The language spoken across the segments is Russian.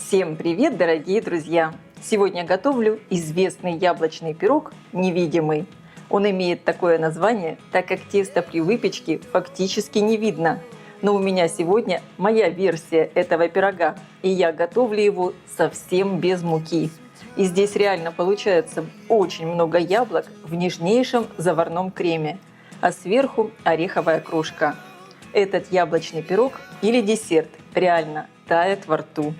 Всем привет, дорогие друзья! Сегодня готовлю известный яблочный пирог «Невидимый». Он имеет такое название, так как тесто при выпечке фактически не видно. Но у меня сегодня моя версия этого пирога, и я готовлю его совсем без муки. И здесь реально получается очень много яблок в нежнейшем заварном креме, а сверху ореховая крошка. Этот яблочный пирог или десерт реально тает во рту.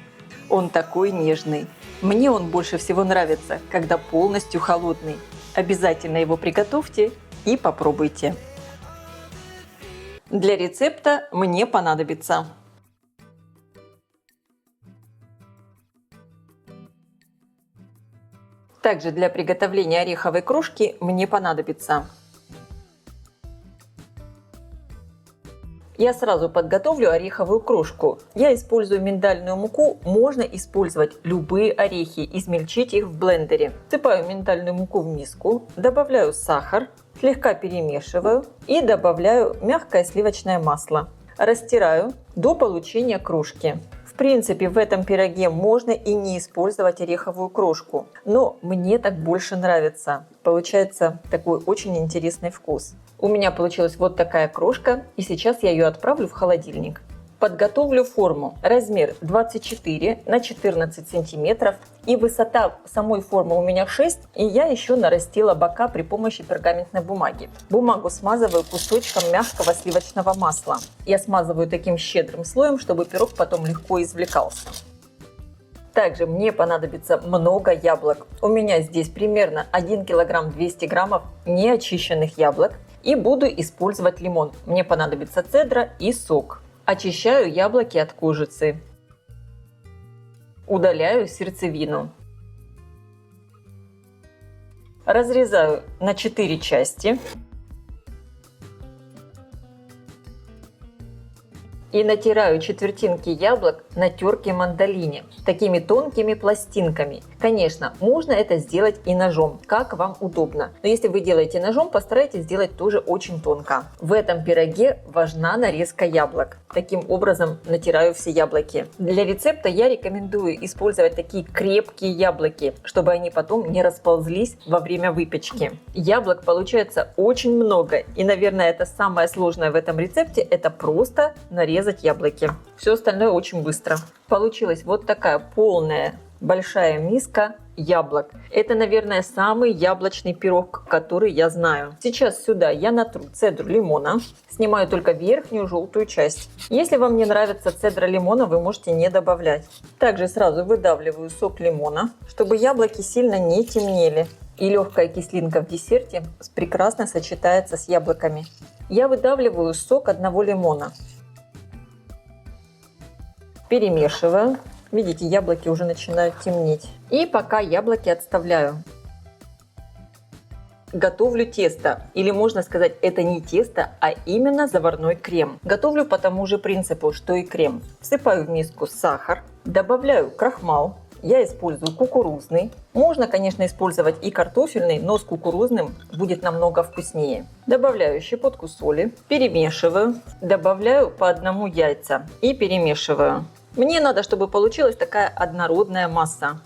Он такой нежный. Мне он больше всего нравится, когда полностью холодный. Обязательно его приготовьте и попробуйте. Для рецепта мне понадобится также для приготовления ореховой крошки мне понадобится. Я сразу подготовлю ореховую крошку. Я использую миндальную муку, можно использовать любые орехи, измельчить их в блендере. Всыпаю миндальную муку в миску, добавляю сахар, слегка перемешиваю и добавляю мягкое сливочное масло. Растираю до получения крошки. В принципе, в этом пироге можно и не использовать ореховую крошку, но мне так больше нравится. Получается такой очень интересный вкус. У меня получилась вот такая крошка, и сейчас я ее отправлю в холодильник. Подготовлю форму. Размер 24 на 14 сантиметров, и высота самой формы у меня 6, и я еще нарастила бока при помощи пергаментной бумаги. Бумагу смазываю кусочком мягкого сливочного масла. Я смазываю таким щедрым слоем, чтобы пирог потом легко извлекался. Также мне понадобится много яблок. У меня здесь примерно 1 килограмм 200 граммов неочищенных яблок. И буду использовать лимон. Мне понадобится цедра и сок. Очищаю яблоки от кожицы. Удаляю сердцевину. Разрезаю на 4 части. И натираю четвертинки яблок на терке мандолине, такими тонкими пластинками. Конечно, можно это сделать и ножом, как вам удобно. Но если вы делаете ножом, постарайтесь сделать тоже очень тонко. В этом пироге важна нарезка яблок. Таким образом натираю все яблоки. Для рецепта я рекомендую использовать такие крепкие яблоки, чтобы они потом не расползлись во время выпечки. Яблок получается очень много, и, наверное, это самое сложное в этом рецепте, это просто нарезать яблоки. Все остальное очень быстро. Получилась вот такая полная большая миска яблок. Это, наверное, самый яблочный пирог, который я знаю. Сейчас сюда я натру цедру лимона. Снимаю только верхнюю желтую часть. Если вам не нравится цедра лимона, вы можете не добавлять. Также сразу выдавливаю сок лимона, чтобы яблоки сильно не темнели. И легкая кислинка в десерте прекрасно сочетается с яблоками. Я выдавливаю сок одного лимона. Перемешиваю. Видите, яблоки уже начинают темнеть. И пока яблоки отставляю. Готовлю тесто. Или можно сказать, это не тесто, а именно заварной крем. Готовлю по тому же принципу, что и крем. Всыпаю в миску сахар. Добавляю крахмал. Я использую кукурузный. Можно, конечно, использовать и картофельный, но с кукурузным будет намного вкуснее. Добавляю щепотку соли. Перемешиваю. Добавляю по одному яйца. И перемешиваю. Мне надо, чтобы получилась такая однородная масса.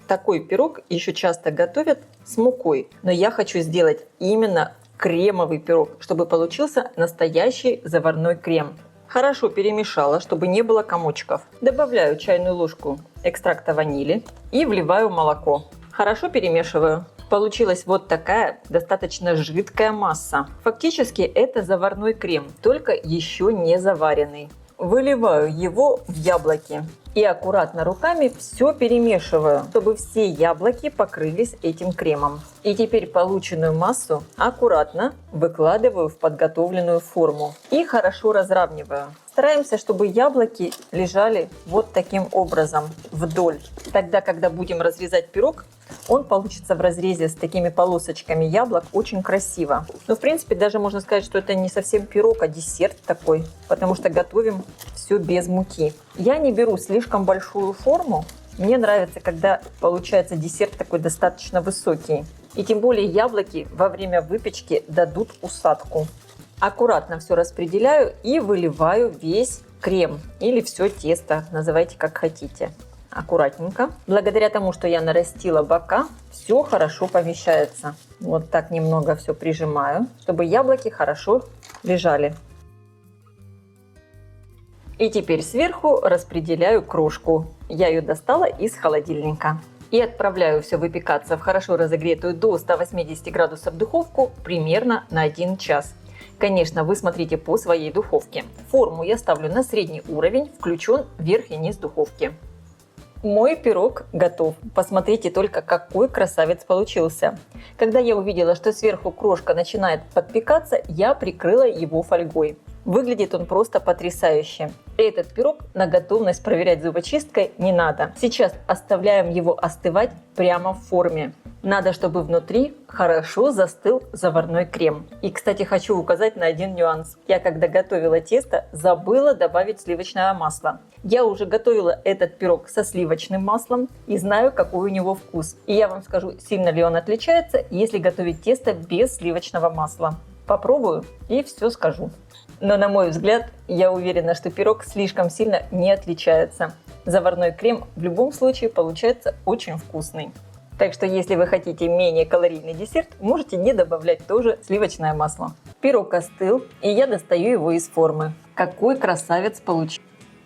Такой пирог еще часто готовят с мукой, но я хочу сделать именно кремовый пирог, чтобы получился настоящий заварной крем. Хорошо перемешала, чтобы не было комочков. Добавляю чайную ложку экстракта ванили и вливаю молоко. Хорошо перемешиваю. Получилась вот такая достаточно жидкая масса. Фактически это заварной крем, только еще не заваренный. Выливаю его в яблоки и аккуратно руками все перемешиваю, чтобы все яблоки покрылись этим кремом. И теперь полученную массу аккуратно выкладываю в подготовленную форму и хорошо разравниваю. Стараемся, чтобы яблоки лежали вот таким образом вдоль. Тогда, когда будем разрезать пирог, он получится в разрезе с такими полосочками яблок очень красиво. Но в принципе даже можно сказать, что это не совсем пирог, а десерт такой, потому что готовим все без муки. Я не беру слишком большую форму. Мне нравится, когда получается десерт такой достаточно высокий. И тем более яблоки во время выпечки дадут усадку. Аккуратно все распределяю и выливаю весь крем или все тесто, называйте как хотите. Аккуратненько. Благодаря тому, что я нарастила бока, все хорошо помещается. Вот так немного все прижимаю, чтобы яблоки хорошо лежали. И теперь сверху распределяю крошку. Я ее достала из холодильника. И отправляю все выпекаться в хорошо разогретую до 180 градусов духовку примерно на 1 час. Конечно, вы смотрите по своей духовке. Форму я ставлю на средний уровень, включен верх и низ духовки. Мой пирог готов. Посмотрите только, какой красавец получился. Когда я увидела, что сверху крошка начинает подпекаться, я прикрыла его фольгой. Выглядит он просто потрясающе. Этот пирог на готовность проверять зубочисткой не надо. Сейчас оставляем его остывать прямо в форме. Надо, чтобы внутри хорошо застыл заварной крем. И, кстати, хочу указать на один нюанс. Я, когда готовила тесто, забыла добавить сливочное масло. Я уже готовила этот пирог со сливочным маслом и знаю, какой у него вкус. И я вам скажу, сильно ли он отличается, если готовить тесто без сливочного масла. Попробую и все скажу. Но на мой взгляд, я уверена, что пирог слишком сильно не отличается. Заварной крем в любом случае получается очень вкусный. Так что если вы хотите менее калорийный десерт, можете не добавлять тоже сливочное масло. Пирог остыл, и я достаю его из формы. Какой красавец получился!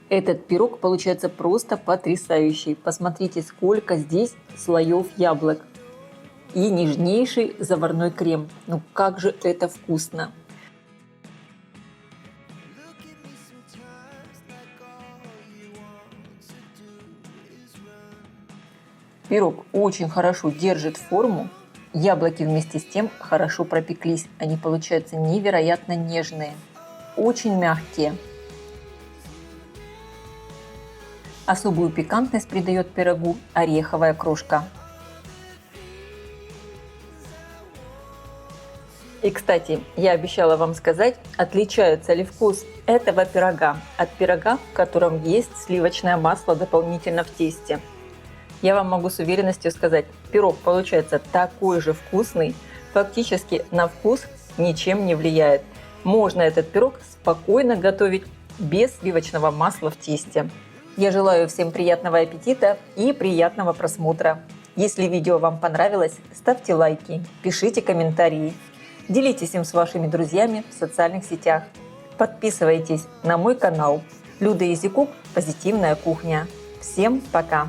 Этот пирог получается просто потрясающий. Посмотрите, сколько здесь слоев яблок. И нежнейший заварной крем. Ну как же это вкусно! Пирог очень хорошо держит форму. Яблоки вместе с тем хорошо пропеклись. Они получаются невероятно нежные, очень мягкие. Особую пикантность придает пирогу ореховая крошка. И, кстати, я обещала вам сказать, отличается ли вкус этого пирога от пирога, в котором есть сливочное масло дополнительно в тесте. Я вам могу с уверенностью сказать, пирог получается такой же вкусный, фактически на вкус ничем не влияет. Можно этот пирог спокойно готовить без сливочного масла в тесте. Я желаю всем приятного аппетита и приятного просмотра. Если видео вам понравилось, ставьте лайки, пишите комментарии, делитесь им с вашими друзьями в социальных сетях. Подписывайтесь на мой канал Люда Изикук «Позитивная кухня». Всем пока!